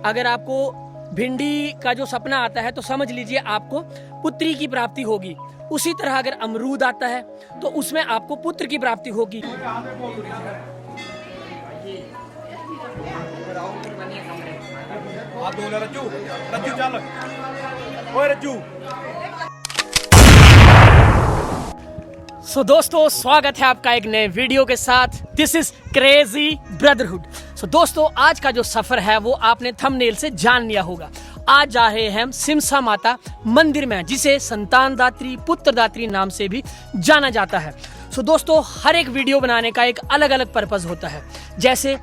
अगर आपको भिंडी का जो सपना आता है तो समझ लीजिए आपको पुत्री की प्राप्ति होगी। उसी तरह अगर अमरूद आता है तो उसमें आपको पुत्र की प्राप्ति होगी। सो दोस्तों, स्वागत है आपका एक नए वीडियो के साथ। This is crazy brotherhood. So दोस्तों, आज का जो सफर है वो आपने थंबनेल से जान लिया होगा। आज जा रहे हैं हम सिमसा माता मंदिर में, जिसे संतानदात्री पुत्रदात्री नाम से भी जाना जाता है। सो दोस्तों, हर एक वीडियो बनाने का एक अलग अलग पर्पस होता है। जैसे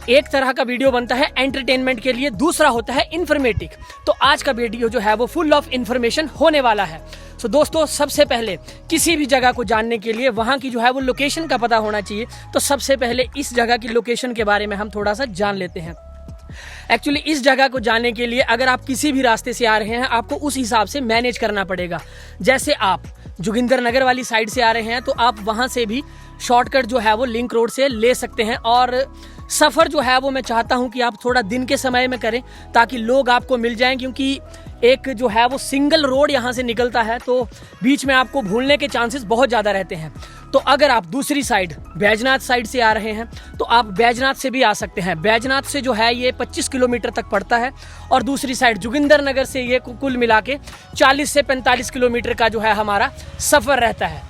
एक तरह का वीडियो बनता है एंटरटेनमेंट के लिए, दूसरा होता है इन्फॉर्मेटिव। तो आज का वीडियो जो है वो फुल ऑफ इन्फॉर्मेशन होने वाला है। सो दोस्तों, सबसे पहले किसी भी जगह को जानने के लिए वहाँ की जो है वो लोकेशन का पता होना चाहिए। तो सबसे पहले इस जगह की लोकेशन के बारे में हम थोड़ा सा जान लेते हैं। एक्चुअली इस जगह को जानने के लिए अगर आप किसी भी रास्ते से आ रहे हैं, आपको उस हिसाब से मैनेज करना पड़ेगा। जैसे आप जोगिंदर नगर वाली साइड से आ रहे हैं तो आप वहाँ से भी शॉर्टकट जो है वो लिंक रोड से ले सकते हैं। और सफ़र जो है वो मैं चाहता हूँ कि आप थोड़ा दिन के समय में करें ताकि लोग आपको मिल जाएं, क्योंकि एक जो है वो सिंगल रोड यहाँ से निकलता है तो बीच में आपको भूलने के चांसेस बहुत ज़्यादा रहते हैं। तो अगर आप दूसरी साइड बैजनाथ साइड से आ रहे हैं तो आप बैजनाथ से भी आ सकते हैं। बैजनाथ से जो है ये 25 किलोमीटर तक पड़ता है और दूसरी साइड जोगिंदर नगर से ये कुल मिला के 40 से 45 किलोमीटर का जो है हमारा सफ़र रहता है।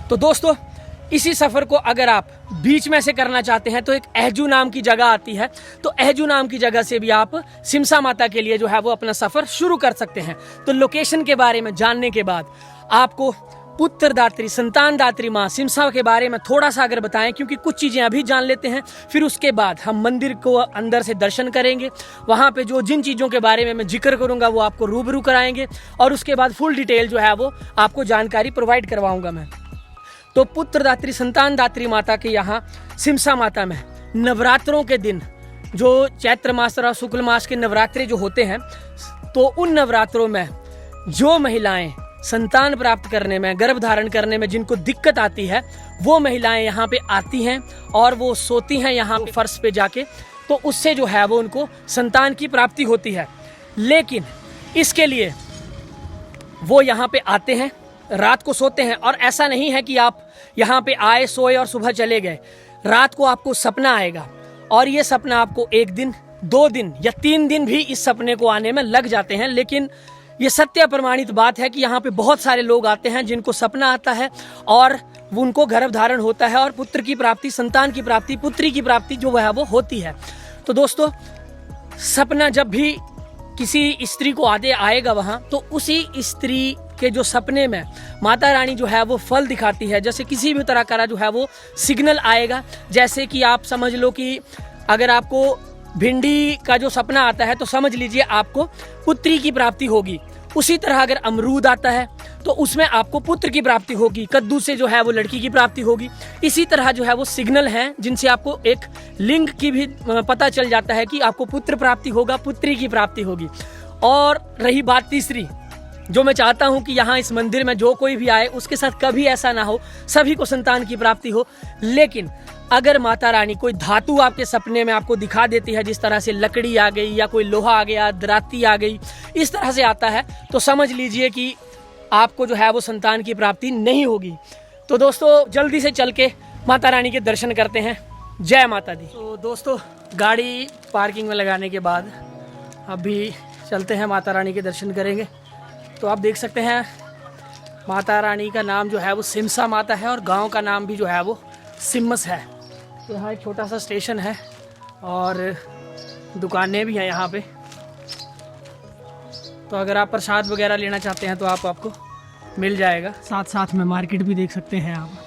तो दोस्तों, इसी सफ़र को अगर आप बीच में से करना चाहते हैं तो एक एहजू नाम की जगह आती है। तो एहजू नाम की जगह से भी आप सिमसा माता के लिए जो है वो अपना सफ़र शुरू कर सकते हैं। तो लोकेशन के बारे में जानने के बाद आपको पुत्रदात्री संतानदात्री माँ सिमसा के बारे में थोड़ा सा अगर बताएं, क्योंकि कुछ चीज़ें अभी जान लेते हैं, फिर उसके बाद हम मंदिर को अंदर से दर्शन करेंगे। वहाँ पे जो जिन चीज़ों के बारे में मैं जिक्र करूँगा वो आपको रूबरू कराएंगे और उसके बाद फुल डिटेल जो है वो आपको जानकारी प्रोवाइड करवाऊँगा मैं। तो पुत्रदात्री संतानदात्री माता के यहाँ सिमसा माता में नवरात्रों के दिन, जो चैत्र मास और शुक्ल मास के नवरात्रे जो होते हैं, तो उन नवरात्रों में जो महिलाएं संतान प्राप्त करने में, गर्भ धारण करने में जिनको दिक्कत आती है, वो महिलाएं यहाँ पे आती हैं और वो सोती हैं यहाँ पे फर्श पे जाके। तो उससे जो है वो उनको संतान की प्राप्ति होती है। लेकिन इसके लिए वो यहाँ पे आते हैं, रात को सोते हैं। और ऐसा नहीं है कि आप यहाँ पे आए, सोए और सुबह चले गए। रात को आपको सपना आएगा और ये सपना आपको 1 दिन, 2 दिन या 3 दिन भी इस सपने को आने में लग जाते हैं। लेकिन ये सत्य प्रमाणित बात है कि यहाँ पे बहुत सारे लोग आते हैं जिनको सपना आता है और वो उनको गर्भ धारण होता है और पुत्र की प्राप्ति, संतान की प्राप्ति, पुत्री की प्राप्ति जो है वो होती है। तो दोस्तों, सपना जब भी किसी स्त्री को आएगा वहाँ, तो उसी स्त्री के जो सपने में माता रानी जो है वो फल दिखाती है। जैसे किसी भी तरह का जो है वो सिग्नल आएगा। जैसे कि आप समझ लो कि अगर आपको भिंडी का जो सपना आता है तो समझ लीजिए आपको पुत्री की प्राप्ति होगी। उसी तरह अगर अमरूद आता है तो उसमें आपको पुत्र की प्राप्ति होगी। कद्दू से जो है वो लड़की की प्राप्ति होगी। इसी तरह जो है वो सिग्नल हैं जिनसे आपको एक लिंग की भी पता चल जाता है कि आपको पुत्र प्राप्ति होगा, पुत्री की प्राप्ति होगी। और रही बात तीसरी, जो मैं चाहता हूं कि यहाँ इस मंदिर में जो कोई भी आए उसके साथ कभी ऐसा ना हो, सभी को संतान की प्राप्ति हो। लेकिन अगर माता रानी कोई धातु आपके सपने में आपको दिखा देती है, जिस तरह से लकड़ी आ गई या कोई लोहा आ गया, दराती आ गई, इस तरह से आता है, तो समझ लीजिए कि आपको जो है वो संतान की प्राप्ति नहीं होगी। तो दोस्तों, जल्दी से चल के माता रानी के दर्शन करते हैं। जय माता दी। तो दोस्तों, गाड़ी पार्किंग में लगाने के बाद अभी चलते हैं, माता रानी के दर्शन करेंगे। तो आप देख सकते हैं माता रानी का नाम जो है वो सिमसा माता है और गांव का नाम भी जो है वो सिमस है। तो यहाँ एक छोटा सा स्टेशन है और दुकानें भी हैं यहाँ पे। तो अगर आप प्रसाद वगैरह लेना चाहते हैं तो आपको मिल जाएगा। साथ साथ में मार्केट भी देख सकते हैं आप।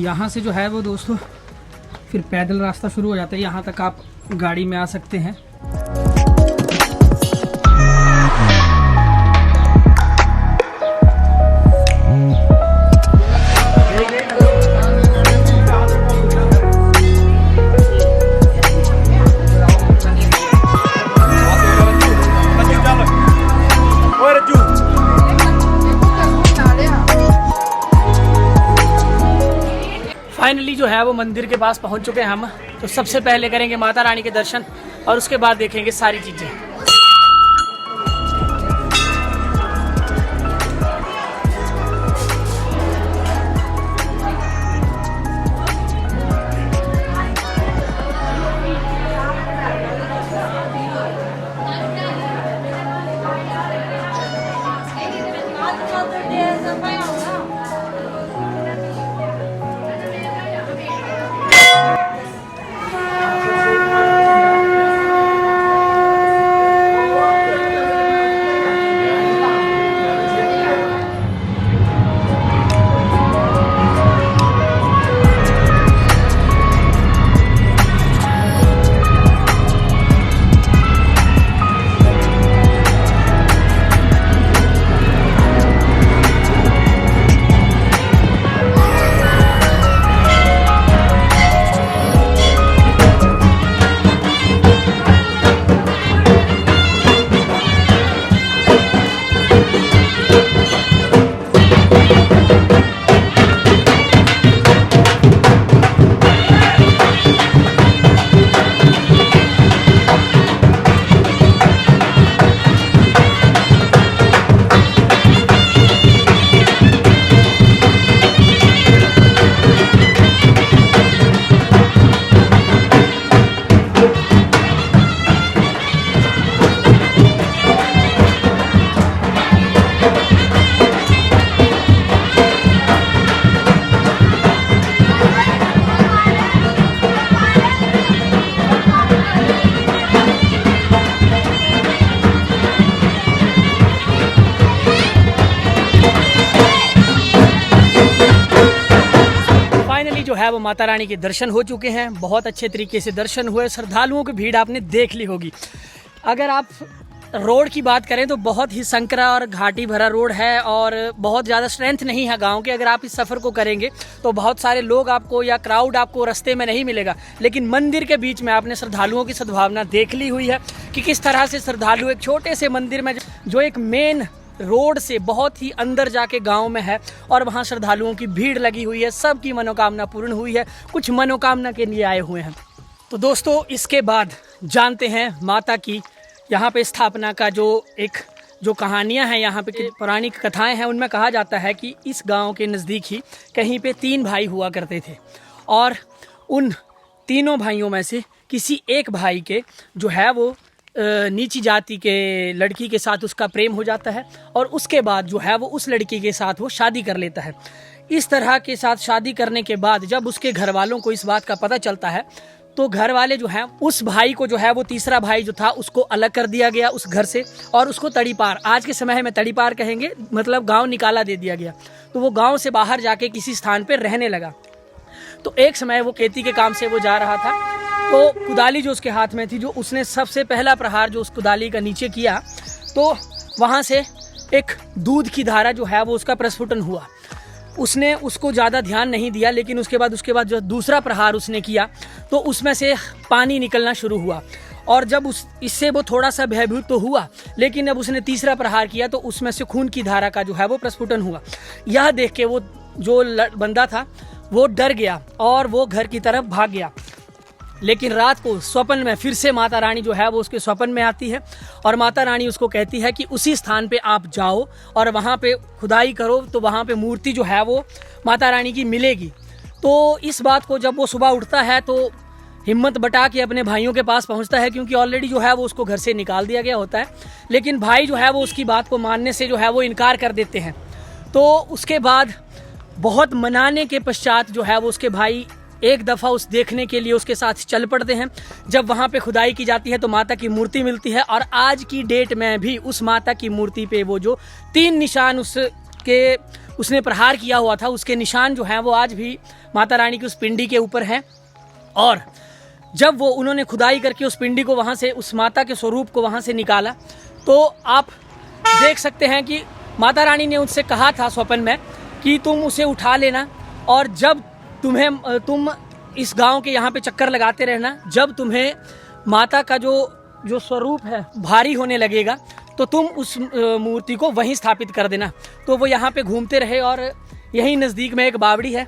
यहाँ से जो है वो दोस्तों फिर पैदल रास्ता शुरू हो जाता है। यहाँ तक आप गाड़ी में आ सकते हैं। है वो मंदिर के पास पहुंच चुके हैं हम। तो सबसे पहले करेंगे माता रानी के दर्शन और उसके बाद देखेंगे सारी चीज़ें। जो है वो माता रानी के दर्शन हो चुके हैं। बहुत अच्छे तरीके से दर्शन हुए। श्रद्धालुओं की भीड़ आपने देख ली होगी। अगर आप रोड की बात करें तो बहुत ही संकरा और घाटी भरा रोड है और बहुत ज़्यादा स्ट्रेंथ नहीं है गांव के। अगर आप इस सफ़र को करेंगे तो बहुत सारे लोग आपको या क्राउड आपको रास्ते में नहीं मिलेगा, लेकिन मंदिर के बीच में आपने श्रद्धालुओं की सद्भावना देख ली हुई है कि किस तरह से श्रद्धालु एक छोटे से मंदिर में जो एक मेन रोड से बहुत ही अंदर जाके गांव में है और वहां श्रद्धालुओं की भीड़ लगी हुई है। सबकी मनोकामना पूर्ण हुई है, कुछ मनोकामना के लिए आए हुए हैं। तो दोस्तों इसके बाद जानते हैं माता की यहाँ पे स्थापना का जो कहानियाँ हैं, यहाँ पे पौराणिक कथाएं हैं। उनमें कहा जाता है कि इस गांव के नज़दीक ही कहीं पे 3 भाई हुआ करते थे और उन तीनों भाइयों में से किसी एक भाई के जो है वो नीची जाति के लड़की के साथ उसका प्रेम हो जाता है और उसके बाद जो है वो उस लड़की के साथ वो शादी कर लेता है। इस तरह के साथ शादी करने के बाद जब उसके घर वालों को इस बात का पता चलता है तो घर वाले जो हैं उस भाई को जो है वो तीसरा भाई जो था उसको अलग कर दिया गया उस घर से और उसको तड़ीपार, आज के समय में तड़ीपार कहेंगे, मतलब गाँव निकाला दे दिया गया। तो वो गाँव से बाहर जाके किसी स्थान पर रहने लगा। तो एक समय वो खेती के काम से वो जा रहा था तो कुदाली जो उसके हाथ में थी, जो उसने सबसे पहला प्रहार जो उस कुदाली का नीचे किया तो वहाँ से एक दूध की धारा जो है वो उसका प्रस्फुटन हुआ। उसने उसको ज़्यादा ध्यान नहीं दिया, लेकिन उसके बाद जो दूसरा प्रहार उसने किया तो उसमें से पानी निकलना शुरू हुआ और जब इससे वो थोड़ा सा भयभीत तो हुआ, लेकिन अब उसने तीसरा प्रहार किया तो उसमें से खून की धारा का जो है वो प्रस्फुटन हुआ। यह देख के वो जो बंदा था वो डर गया और वो घर की तरफ भाग गया। लेकिन रात को स्वप्न में फिर से माता रानी जो है वो उसके स्वप्न में आती है और माता रानी उसको कहती है कि उसी स्थान पे आप जाओ और वहाँ पे खुदाई करो तो वहाँ पे मूर्ति जो है वो माता रानी की मिलेगी। तो इस बात को जब वो सुबह उठता है तो हिम्मत बटा के अपने भाइयों के पास पहुँचता है, क्योंकि ऑलरेडी जो है वो उसको घर से निकाल दिया गया होता है, लेकिन भाई जो है वो उसकी बात को मानने से जो है वो इनकार कर देते हैं। तो उसके बाद बहुत मनाने के पश्चात जो है वो उसके भाई एक दफ़ा उस देखने के लिए उसके साथ चल पड़ते हैं। जब वहाँ पे खुदाई की जाती है तो माता की मूर्ति मिलती है और आज की डेट में भी उस माता की मूर्ति पे वो जो 3 निशान उसने प्रहार किया हुआ था उसके निशान जो हैं वो आज भी माता रानी की उस पिंडी के ऊपर हैं। और जब वो उन्होंने खुदाई करके उस पिंडी को वहाँ से, उस माता के स्वरूप को वहाँ से निकाला तो आप देख सकते हैं कि माता रानी ने उनसे कहा था स्वप्न में कि तुम उसे उठा लेना और जब तुम इस गांव के यहाँ पे चक्कर लगाते रहना, जब तुम्हें माता का जो स्वरूप है भारी होने लगेगा तो तुम उस मूर्ति को वहीं स्थापित कर देना। तो वो यहाँ पे घूमते रहे और यहीं नज़दीक में एक बावड़ी है,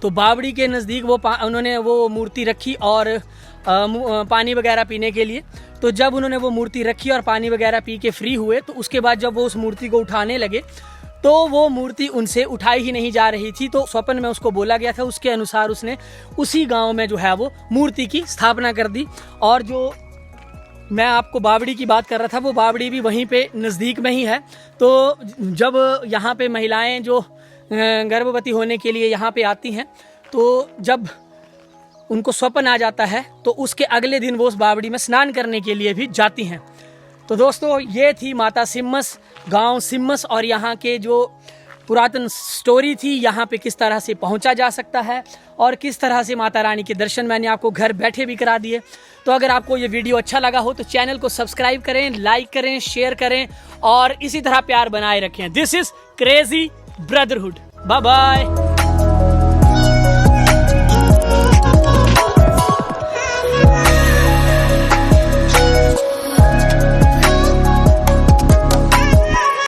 तो बावड़ी के नज़दीक उन्होंने वो मूर्ति रखी और पानी वगैरह पीने के लिए। तो जब उन्होंने वो मूर्ति रखी और पानी वगैरह पी के फ्री हुए, तो उसके बाद जब वो उस मूर्ति को उठाने लगे तो वो मूर्ति उनसे उठाई ही नहीं जा रही थी। तो स्वप्न में उसको बोला गया था, उसके अनुसार उसने उसी गांव में जो है वो मूर्ति की स्थापना कर दी। और जो मैं आपको बावड़ी की बात कर रहा था, वो बावड़ी भी वहीं पे नज़दीक में ही है। तो जब यहाँ पे महिलाएं जो गर्भवती होने के लिए यहाँ पे आती हैं, तो जब उनको स्वप्न आ जाता है तो उसके अगले दिन वो उस बावड़ी में स्नान करने के लिए भी जाती हैं। तो दोस्तों, ये थी माता सिम्मस, गांव सिम्मस, और यहाँ के जो पुरातन स्टोरी थी, यहाँ पे किस तरह से पहुँचा जा सकता है और किस तरह से माता रानी के दर्शन मैंने आपको घर बैठे भी करा दिए। तो अगर आपको ये वीडियो अच्छा लगा हो तो चैनल को सब्सक्राइब करें, लाइक करें, शेयर करें और इसी तरह प्यार बनाए रखें। This is crazy brotherhood. Bye bye.